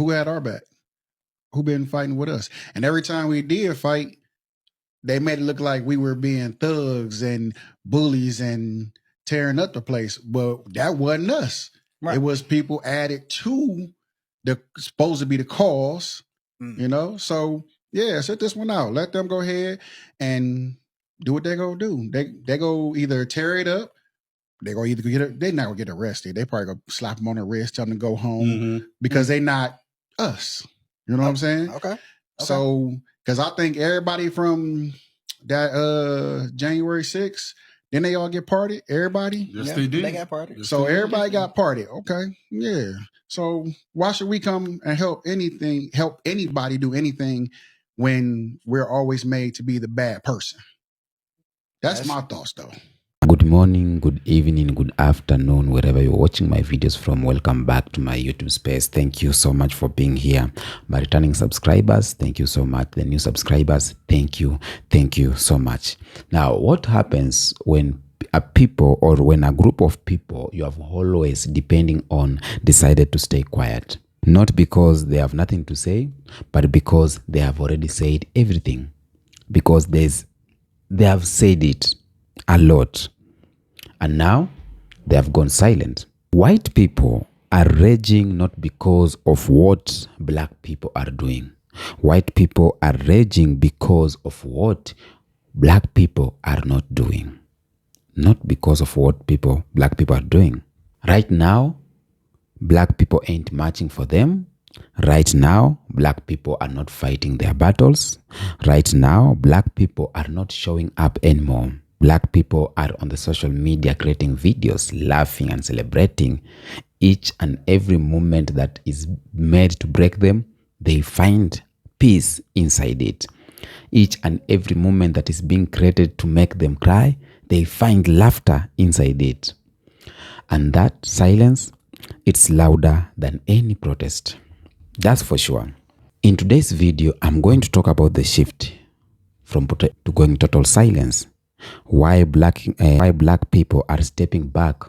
Who had our back? Who been fighting with us? And every time we did fight, they made it look like we were being thugs and bullies and tearing up the place. But that wasn't us. Right. It was people added to the supposed to be the cause, you know? So yeah, set this one out. Let them go ahead and do what they gonna do. They go either tear it up, they go either they're not gonna get arrested. They probably gonna slap them on the wrist, tell them to go home because they not us. You know what I'm saying? Okay. So, because I think everybody from that January 6th, then they all get parted. Everybody? Yes, they did. They got parted. Yes, so everybody got parted. Okay. Yeah. So why should we come and help anybody do anything when we're always made to be the bad person? That's my thoughts though. Good morning, good evening, good afternoon, wherever you're watching my videos from. Welcome back to my YouTube space. Thank you so much for being here. My returning subscribers, thank you so much. The new subscribers, thank you so much. Now, what happens when a people or when a group of people you have always depending on decided to stay quiet? Not because they have nothing to say, but because they have already said everything. Because they have said it a lot, and now they have gone silent. White people are raging not because of what black people are doing. White people are raging because of what black people are not doing. Not because of what black people are doing. Right now, black people ain't marching for them. Right now, black people are not fighting their battles. Right now, black people are not showing up anymore. Black people are on the social media creating videos, laughing and celebrating each and every moment that is made to break them. They find peace inside it. Each and every moment that is being created to make them cry, they find laughter inside it. And that silence, it's louder than any protest. That's for sure. In today's video, I'm going to talk about the shift from protest to going total silence. Why black people are stepping back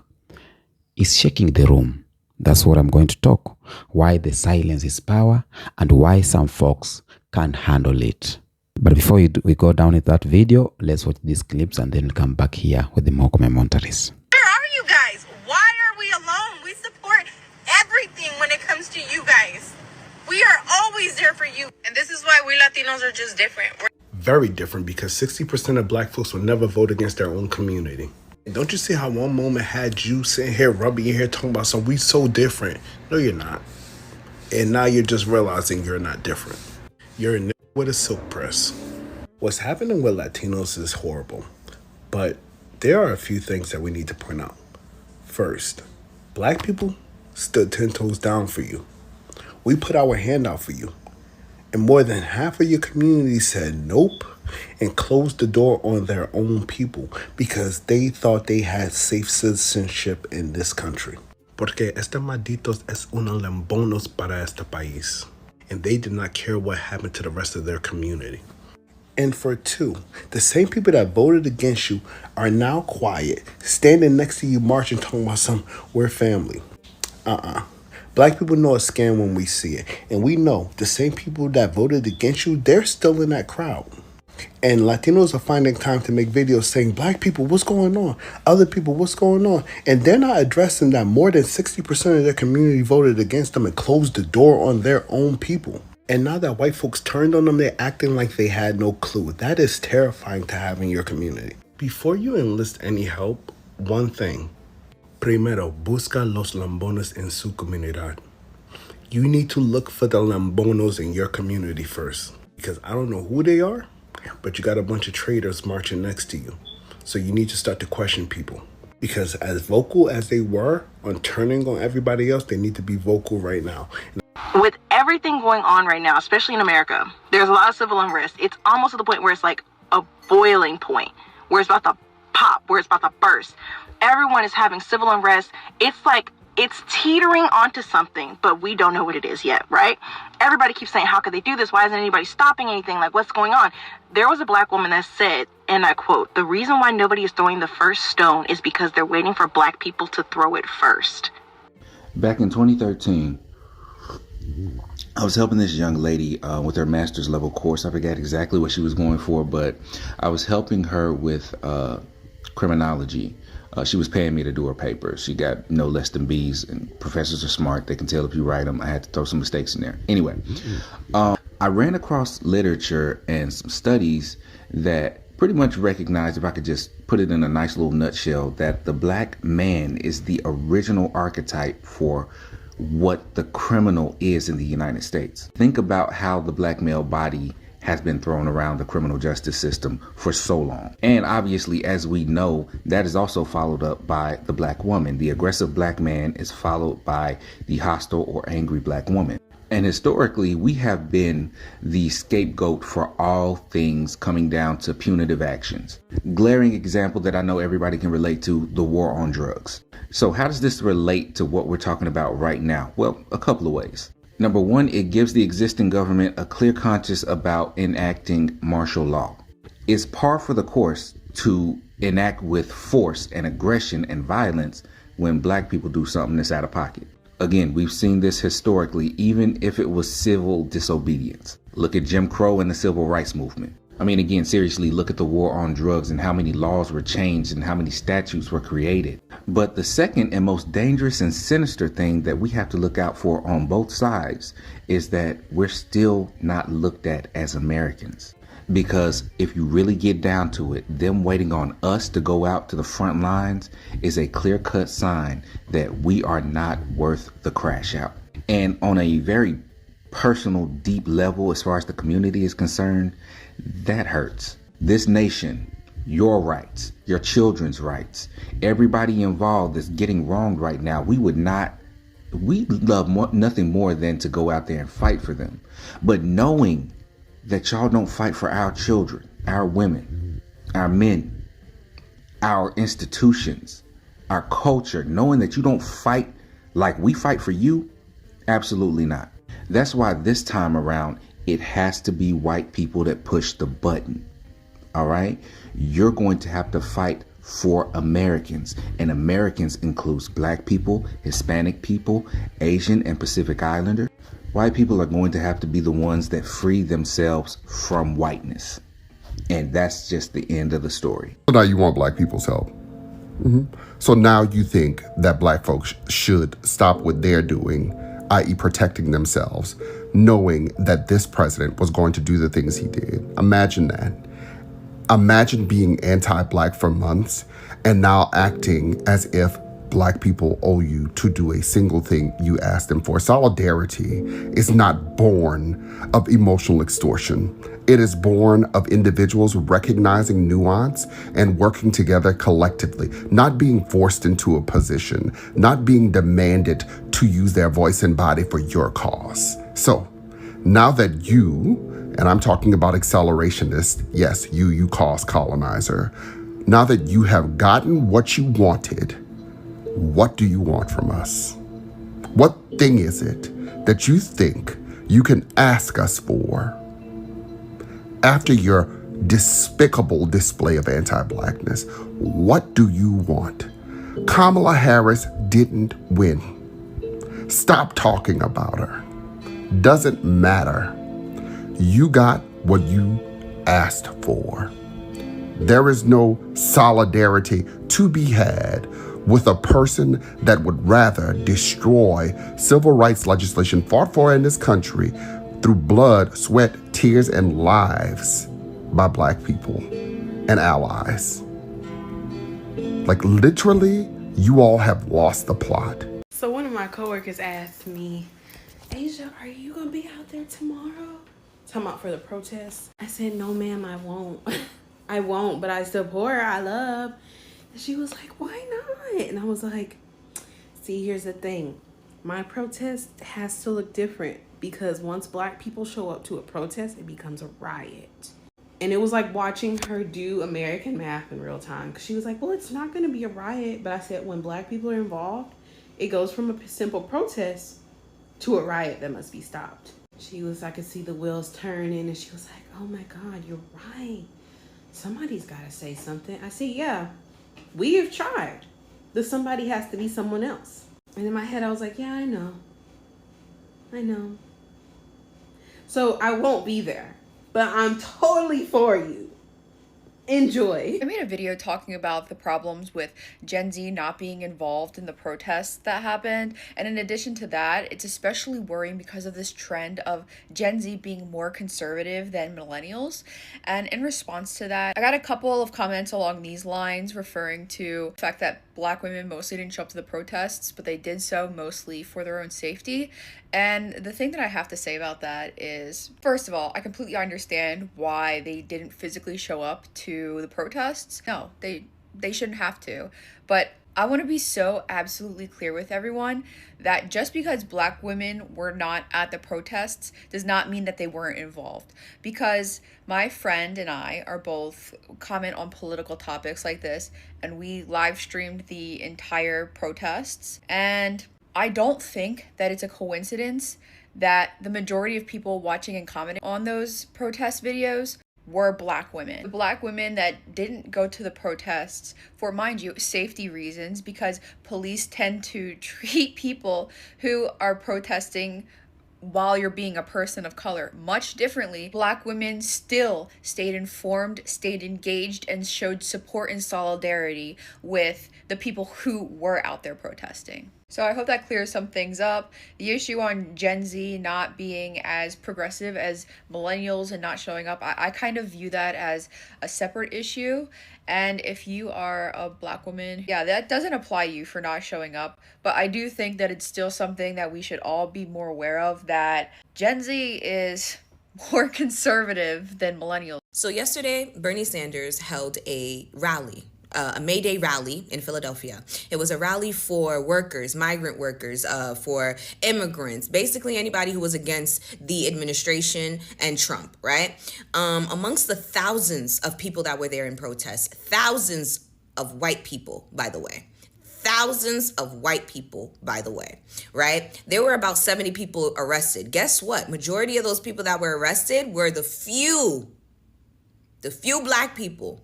is shaking the room. That's what I'm going to talk. Why the silence is power and why some folks can't handle it. But before we go down with that video, let's watch these clips and then come back here with the more commentaries. Where are you guys? Why are we alone? We support everything when it comes to you guys. We are always there for you. And this is why we Latinos are just different. Very different, because 60% of black folks will never vote against their own community. And don't you see how one moment had you sitting here rubbing your hair talking about something, we so different? No, you're not. And now you're just realizing you're not different. You're a with a silk press. What's happening with Latinos is horrible, but there are a few things that we need to point out. First, black people stood 10 toes down for you. We put our hand out for you. And more than half of your community said nope and closed the door on their own people because they thought they had safe citizenship in this country. Porque este malditos es unos lambonos para este país. And they did not care what happened to the rest of their community. And for two, the same people that voted against you are now quiet, standing next to you marching, talking about we're family. Black people know a scam when we see it. And we know the same people that voted against you, they're still in that crowd. And Latinos are finding time to make videos saying, black people, what's going on? Other people, what's going on? And they're not addressing that more than 60% of their community voted against them and closed the door on their own people. And now that white folks turned on them, they're acting like they had no clue. That is terrifying to have in your community. Before you enlist any help, one thing. Primero, busca los lambones en su comunidad. You need to look for the lambonos in your community first. Because I don't know who they are, but you got a bunch of traitors marching next to you. So you need to start to question people. Because as vocal as they were on turning on everybody else, they need to be vocal right now. With everything going on right now, especially in America, there's a lot of civil unrest. It's almost to the point where it's like a boiling point, where it's about to pop, where it's about to burst. Everyone is having civil unrest. It's like it's teetering onto something, but we don't know what it is yet, right? Everybody keeps saying, how could they do this? Why isn't anybody stopping anything? Like, what's going on? There was a black woman that said, and I quote, the reason why nobody is throwing the first stone is because they're waiting for black people to throw it first. Back in 2013, I was helping this young lady with her master's level course. I forgot exactly what she was going for, but I was helping her with criminology. She was paying me to do her paper. She got no less than B's, and professors are smart. They can tell if you write them. I had to throw some mistakes in there. Anyway, I ran across literature and some studies that pretty much recognized, if I could just put it in a nice little nutshell, that the black man is the original archetype for what the criminal is in the United States. Think about how the black male body has been thrown around the criminal justice system for so long. And obviously, as we know, that is also followed up by the black woman. The aggressive black man is followed by the hostile or angry black woman. And historically, we have been the scapegoat for all things coming down to punitive actions. Glaring example that I know everybody can relate to, the war on drugs. So how does this relate to what we're talking about right now? Well, a couple of ways. Number one, it gives the existing government a clear conscience about enacting martial law. It's par for the course to enact with force and aggression and violence when black people do something that's out of pocket. Again, we've seen this historically, even if it was civil disobedience. Look at Jim Crow and the civil rights movement. I mean, again, seriously, look at the war on drugs and how many laws were changed and how many statutes were created. But the second and most dangerous and sinister thing that we have to look out for on both sides is that we're still not looked at as Americans. Because if you really get down to it, them waiting on us to go out to the front lines is a clear-cut sign that we are not worth the crash out. And on a very personal, deep level, as far as the community is concerned, that hurts. This nation, your rights, your children's rights, everybody involved that's getting wronged right now, we love nothing more than to go out there and fight for them. But knowing that y'all don't fight for our children, our women, our men, our institutions, our culture, knowing that you don't fight like we fight for you, absolutely not. That's why this time around, it has to be white people that push the button. All right? You're going to have to fight for Americans, and Americans includes black people, Hispanic people, Asian and Pacific Islander. White people are going to have to be the ones that free themselves from whiteness. And that's just the end of the story. So now you want black people's help. So now you think that black folks should stop what they're doing, i.e. protecting themselves, knowing that this president was going to do the things he did. Imagine that. Imagine being anti-black for months and now acting as if black people owe you to do a single thing you asked them for. Solidarity is not born of emotional extortion. It is born of individuals recognizing nuance and working together collectively, not being forced into a position, not being demanded to use their voice and body for your cause. So now that you, and I'm talking about accelerationist, yes, you cause colonizer, now that you have gotten what you wanted, what do you want from us? What thing is it that you think you can ask us for after your despicable display of anti-blackness? What do you want? Kamala Harris didn't win. Stop talking about her. Doesn't matter. You got what you asked for. There is no solidarity to be had with a person that would rather destroy civil rights legislation fought for in this country through blood, sweat, tears, and lives by black people and allies. Like literally, you all have lost the plot. So one of my coworkers asked me, Asia, are you gonna be out there tomorrow? Talking about for the protest. I said, no ma'am, I won't. I won't, but I support her, I love. And she was like, why not? And I was like, see, here's the thing. My protest has to look different because once black people show up to a protest, it becomes a riot. And it was like watching her do American math in real time. Cause she was like, well, it's not gonna be a riot. But I said, when black people are involved, it goes from a simple protest to a riot that must be stopped. She was, I could see the wheels turning and she was like, oh my God, you're right. Somebody's gotta say something. I said, yeah. We have tried. The somebody has to be someone else. And in my head, I was like, yeah, I know. So I won't be there. But I'm totally for you. Enjoy. I made a video talking about the problems with Gen Z not being involved in the protests that happened. And in addition to that, it's especially worrying because of this trend of Gen Z being more conservative than millennials. And in response to that, I got a couple of comments along these lines referring to the fact that Black women mostly didn't show up to the protests, but they did so mostly for their own safety. And the thing that I have to say about that is, first of all, I completely understand why they didn't physically show up to the protests. No, they shouldn't have to. But I want to be so absolutely clear with everyone that just because Black women were not at the protests does not mean that they weren't involved. Because my friend and I are both comment on political topics like this, and we live streamed the entire protests. And I don't think that it's a coincidence that the majority of people watching and commenting on those protest videos were Black women. Black women that didn't go to the protests for, mind you, safety reasons, because police tend to treat people who are protesting while you're being a person of color much differently. Black women still stayed informed, stayed engaged, and showed support and solidarity with the people who were out there protesting. So I hope that clears some things up. The issue on Gen Z not being as progressive as millennials and not showing up, I kind of view that as a separate issue. And if you are a Black woman, yeah, that doesn't apply to you for not showing up. But I do think that it's still something that we should all be more aware of, that Gen Z is more conservative than millennials. So yesterday, Bernie Sanders held a rally, a May Day rally in Philadelphia. It was a rally for workers, migrant workers, for immigrants, basically anybody who was against the administration and Trump, right? Amongst the thousands of people that were there in protest, thousands of white people, by the way. Thousands of white people, by the way, right? There were about 70 people arrested. Guess what? Majority of those people that were arrested were the few Black people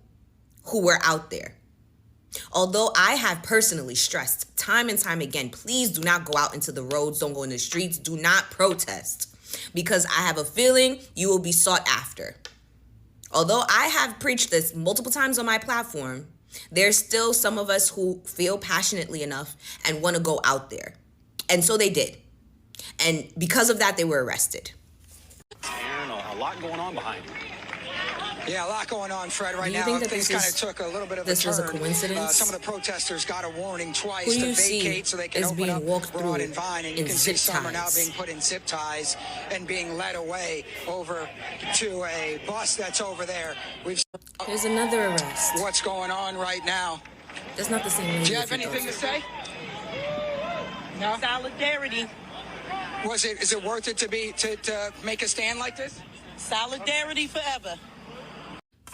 who were out there. Although I have personally stressed time and time again, please do not go out into the roads, don't go in the streets, do not protest, because I have a feeling you will be sought after. Although I have preached this multiple times on my platform, there's still some of us who feel passionately enough and want to go out there. And so they did. And because of that, they were arrested. And a lot going on behind you. Yeah, a lot going on, Fred, right now. Do you think that things kind of took a little bit of a turn. This was a coincidence? Some of the protesters got a warning twice Who to you see vacate so they can is open being up walked Broad through and Vine. And you in can see zip some are now ties. being put in zip ties and being led away over to a bus that's over there. There's another arrest. What's going on right now? That's not the same lady. Do you have anything to say? No? Solidarity. Is it worth it to make a stand like this? Solidarity forever.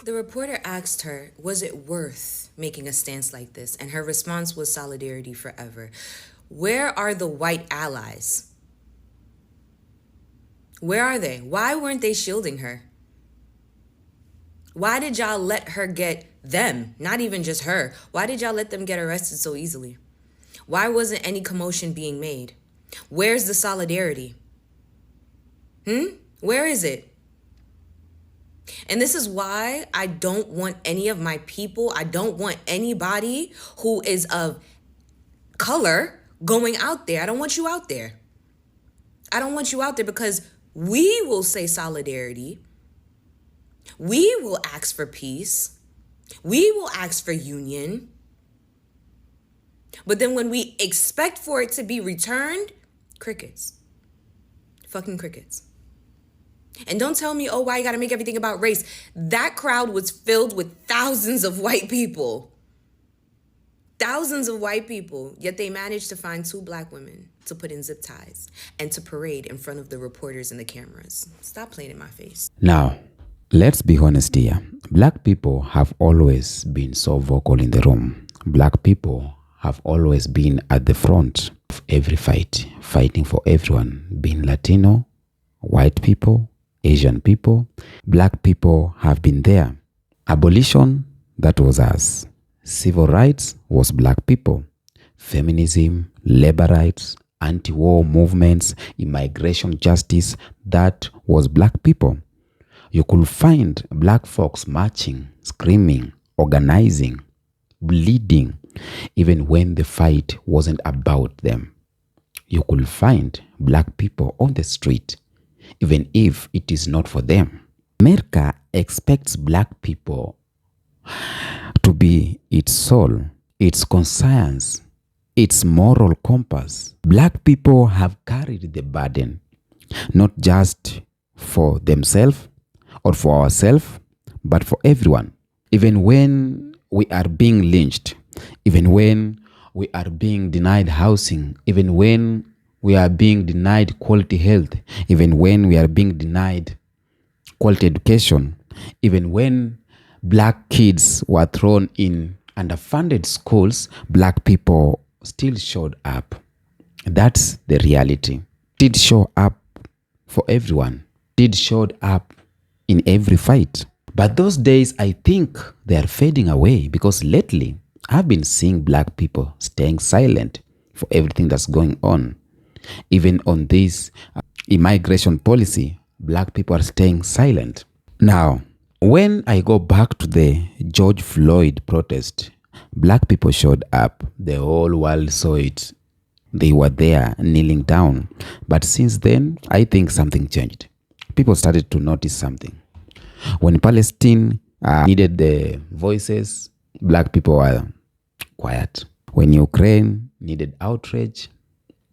The reporter asked her, was it worth making a stance like this? And her response was solidarity forever. Where are the white allies? Where are they? Why weren't they shielding her? Why did y'all let her get them? Not even just her. Why did y'all let them get arrested so easily? Why wasn't any commotion being made? Where's the solidarity? Where is it? And this is why I don't want any of my people, I don't want anybody who is of color going out there. I don't want you out there. I don't want you out there because we will say solidarity. We will ask for peace. We will ask for union. But then when we expect for it to be returned, crickets. Fucking crickets. And don't tell me, oh, why you gotta make everything about race. That crowd was filled with thousands of white people. Thousands of white people. Yet they managed to find 2 Black women to put in zip ties and to parade in front of the reporters and the cameras. Stop playing in my face. Now, let's be honest here. Black people have always been so vocal in the room. Black people have always been at the front of every fight, fighting for everyone, being Latino, white people, Asian people. Black people have been there. Abolition, that was us. Civil rights was Black people. Feminism, labor rights, anti-war movements, immigration justice, that was black people. You could find black folks marching, screaming, organizing, bleeding, even when the fight wasn't about them. You could find black people on the street, even if it is not for them. America expects black people to be its soul, its conscience, its moral compass. Black people have carried the burden, not just for themselves or for ourselves, but for everyone. Even when we are being lynched, even when we are being denied housing, even when we are being denied quality health, even when we are being denied quality education, even when black kids were thrown in underfunded schools, black people still showed up. That's the reality. Did show up for everyone. Did showed up in every fight. But those days, I think they are fading away, because lately I've been seeing black people staying silent for everything that's going on. Even on this immigration policy, black people are staying silent. Now, when I go back to the George Floyd protest, black people showed up. The whole world saw it. They were there kneeling down. But since then, I think something changed. People started to notice something. When Palestine needed the voices, black people were quiet. When Ukraine needed outrage,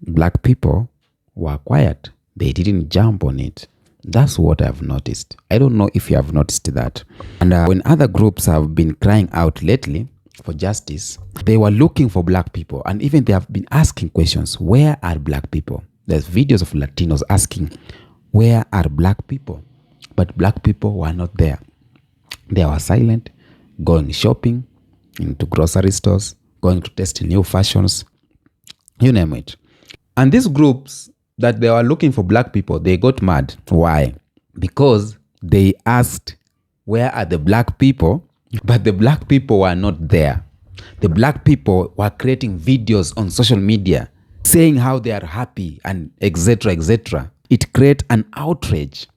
black people were quiet. They didn't jump on it. That's what I've noticed. I don't know if you have noticed that. And when other groups have been crying out lately for justice, they were looking for black people. And even they have been asking questions. Where are black people? There's videos of Latinos asking, where are black people? But black people were not there. They were silent, going shopping, into grocery stores, going to test new fashions, you name it. And these groups that they were looking for black people, they got mad. Why? Because they asked, where are the black people? But the black people were not there. The black people were creating videos on social media saying how they are happy and etc., etc. It creates an outrage.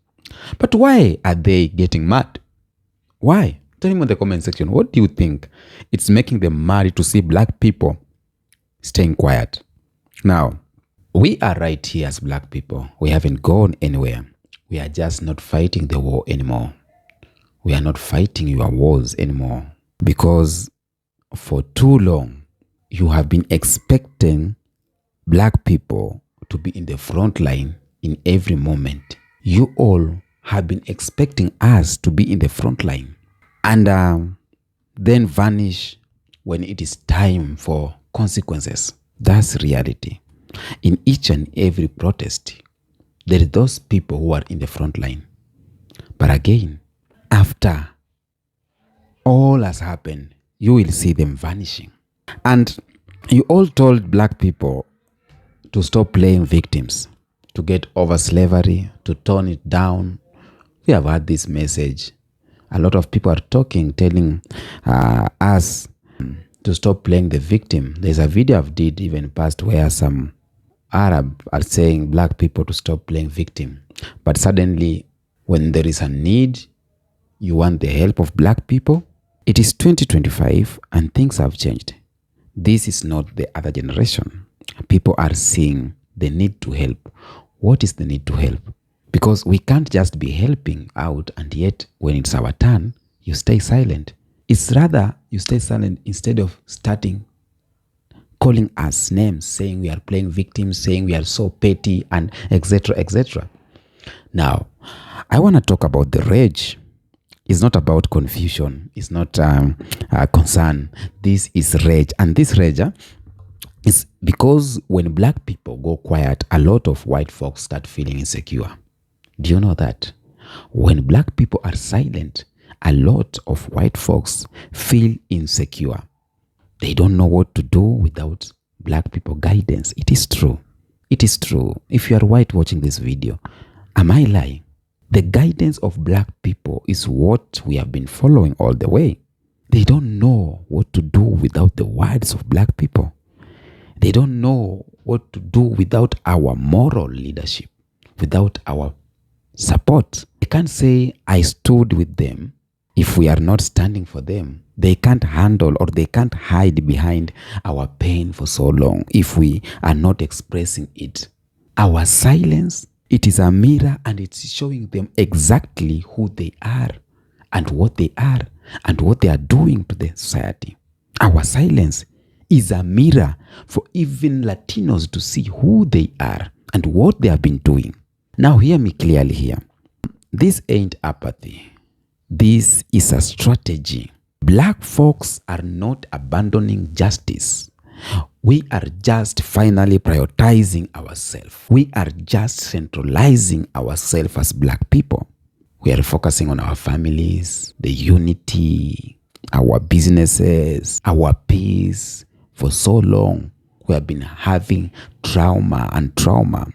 But why are they getting mad? Why? Tell me in the comment section. What do you think? It's making them mad to see black people staying quiet. Now, we are right here as black people. We haven't gone anywhere. We are just not fighting the war anymore. We are not fighting your wars anymore. Because for too long, you have been expecting black people to be in the front line in every moment. You all have been expecting us to be in the front line and then vanish when it is time for consequences. That's reality. In each and every protest, there are those people who are in the front line. But again, after all has happened, you will see them vanishing. And you all told black people to stop playing victims, to get over slavery, to tone it down. We have heard this message. A lot of people are talking, telling us to stop playing the victim. There's a video I've did even past where some Arab are saying black people to stop playing victim. But suddenly, when there is a need, you want the help of black people. It is 2025 and things have changed. This is not the other generation. People are seeing the need to help. What is the need to help? Because we can't just be helping out and yet when it's our turn, you stay silent. It's rather you stay silent instead of starting calling us names, saying we are playing victims, saying we are so petty and etc., etc. Now, I want to talk about the rage. It's not about confusion. It's not concern. This is rage. And this rage is because when black people go quiet, a lot of white folks start feeling insecure. Do you know that? When black people are silent, a lot of white folks feel insecure. They don't know what to do without black people guidance. It is true. It is true. If you are white watching this video, am I lying? The guidance of black people is what we have been following all the way. They don't know what to do without the words of black people. They don't know what to do without our moral leadership, without our support. I can't say I stood with them if we are not standing for them. They can't handle or they can't hide behind our pain for so long if we are not expressing it. Our silence, it is a mirror and it's showing them exactly who they are and what they are and what they are doing to the society. Our silence is a mirror for even Latinos to see who they are and what they have been doing. Now hear me clearly here. This ain't apathy. This is a strategy. Black folks are not abandoning justice. We are just finally prioritizing ourselves. We are just centralizing ourselves as black people. We are focusing on our families, the unity, our businesses, our peace. For so long, we have been having trauma.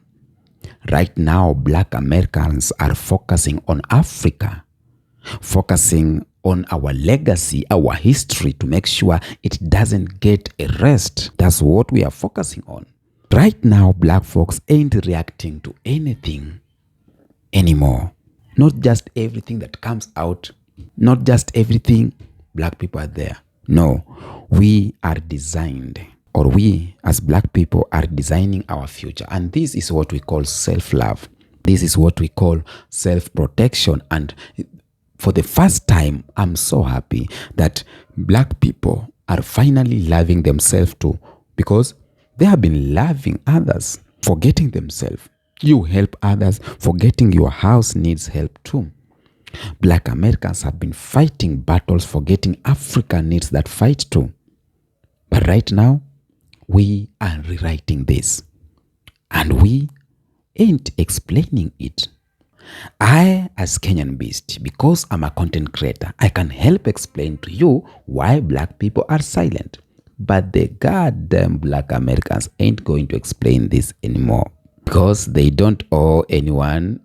Right now, black Americans are focusing on Africa, focusing on our legacy, our history, to make sure it doesn't get erased. That's what we are focusing on. Right now, black folks ain't reacting to anything anymore. Not just everything that comes out, not just everything black people are there. No, we are designed, or we as black people are designing our future. And this is what we call self-love. This is what we call self-protection. And for the first time, I'm so happy that black people are finally loving themselves too, because they have been loving others, forgetting themselves. You help others, forgetting your house needs help too. Black Americans have been fighting battles, forgetting Africa needs that fight too. But right now, we are rewriting this. And we ain't explaining it. I, as Kenyan Beast, because I'm a content creator, I can help explain to you why black people are silent. But the goddamn black Americans ain't going to explain this anymore, because they don't owe anyone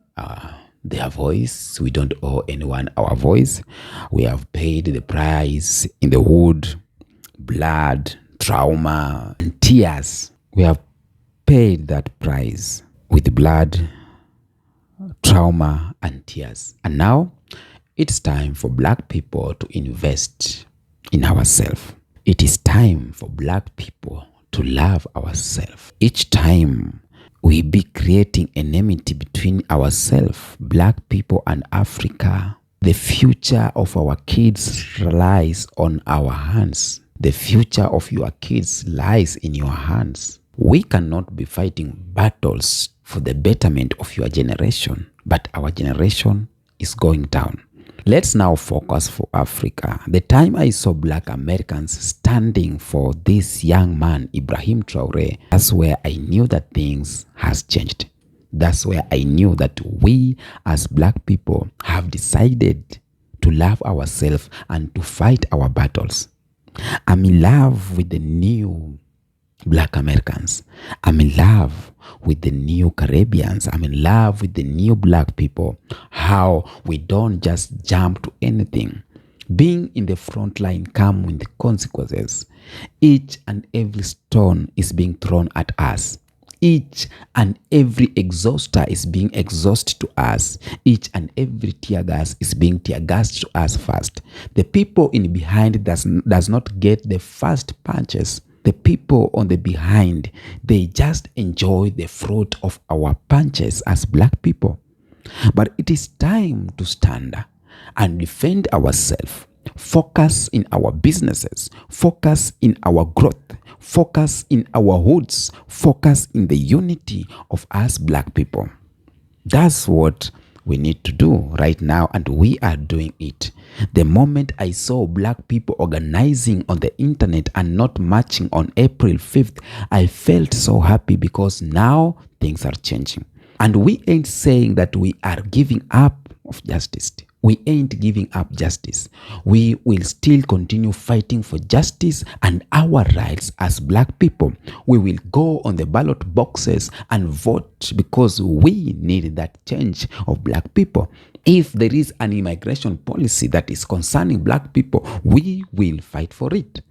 their voice. We don't owe anyone our voice. We have paid the price in the wood, blood, trauma, and tears. We have paid that price with blood, trauma, and tears. And now it's time for black people to invest in ourselves. It is time for black people to love ourselves. Each time we be creating enmity between ourselves, black people and Africa, the future of our kids lies on our hands. The future of your kids lies in your hands. We cannot be fighting battles for the betterment of your generation, but our generation is going down. Let's now focus for Africa. The time I saw black Americans standing for this young man, Ibrahim Traore, that's where I knew that things has changed. That's where I knew that we as black people have decided to love ourselves and to fight our battles. I'm in love with the new black Americans. I'm in love with the new Caribbeans. I'm in love with the new black people. How we don't just jump to anything. Being in the front line comes with the consequences. Each and every stone is being thrown at us. Each and every exhauster is being exhausted to us. Each and every tear gas is being tear gassed to us first. The people in behind does not get the first punches. The people on the behind, they just enjoy the fruit of our punches as black people. But it is time to stand and defend ourselves. Focus in our businesses. Focus in our growth. Focus in our hoods. Focus in the unity of us black people. That's what we need to do right now, and we are doing it. The moment I saw black people organizing on the internet and not marching on April 5th, I felt so happy, because now things are changing. And we ain't saying that we are giving up of justice. We ain't giving up justice. We will still continue fighting for justice and our rights as black people. We will go on the ballot boxes and vote, because we need that change of black people. If there is an immigration policy that is concerning black people, we will fight for it.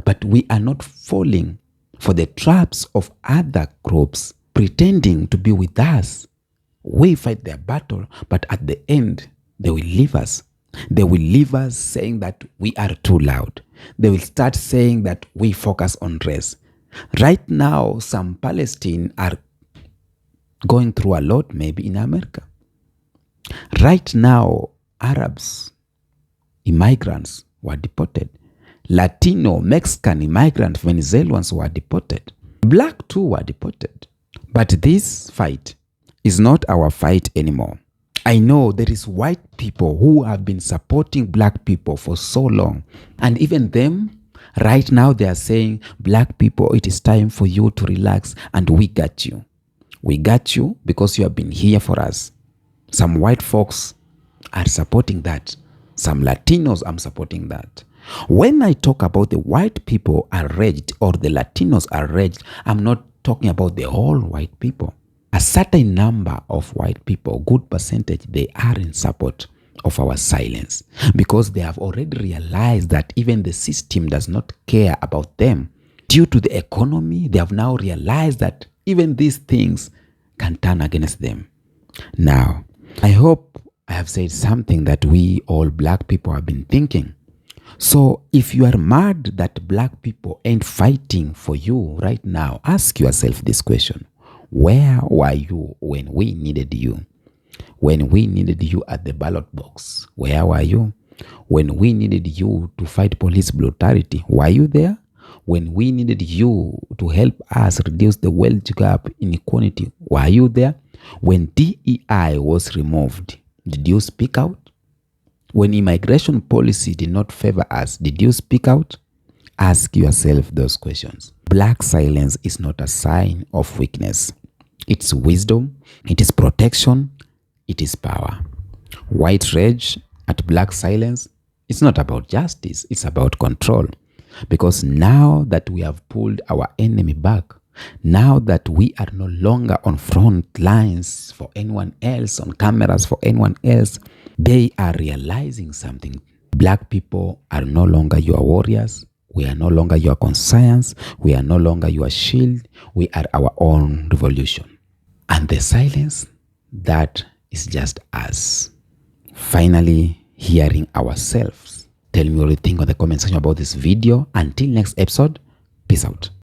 But we are not falling for the traps of other groups pretending to be with us. We fight their battle, but at the end, they will leave us. They will leave us saying that we are too loud. They will start saying that we focus on race. Right now, some Palestinians are going through a lot, maybe in America. Right now, Arabs, immigrants were deported. Latino, Mexican immigrants, Venezuelans were deported. Black too were deported. But this fight is not our fight anymore. I know there is white people who have been supporting black people for so long. And even them, right now they are saying, black people, it is time for you to relax and we got you. We got you because you have been here for us. Some white folks are supporting that. Some Latinos are supporting that. When I talk about the white people are raged or the Latinos are raged, I'm not talking about the whole white people. A certain number of white people, good percentage, they are in support of our silence because they have already realized that even the system does not care about them. Due to the economy, they have now realized that even these things can turn against them. Now, I hope I have said something that we all black people have been thinking. So if you are mad that black people ain't fighting for you right now, ask yourself this question. Where were you when we needed you? When we needed you at the ballot box, where were you? When we needed you to fight police brutality, were you there? When we needed you to help us reduce the wealth gap inequality, were you there? When DEI was removed, did you speak out? When immigration policy did not favor us, did you speak out? Ask yourself those questions. Black silence is not a sign of weakness. It's wisdom, it is protection, it is power. White rage at black silence, it's not about justice, it's about control. Because now that we have pulled our enemy back, now that we are no longer on front lines for anyone else, on cameras for anyone else, they are realizing something. Black people are no longer your warriors. We are no longer your conscience. We are no longer your shield. We are our own revolution. And the silence, that is just us finally hearing ourselves. Tell me what you think on the comment section about this video. Until next episode, peace out.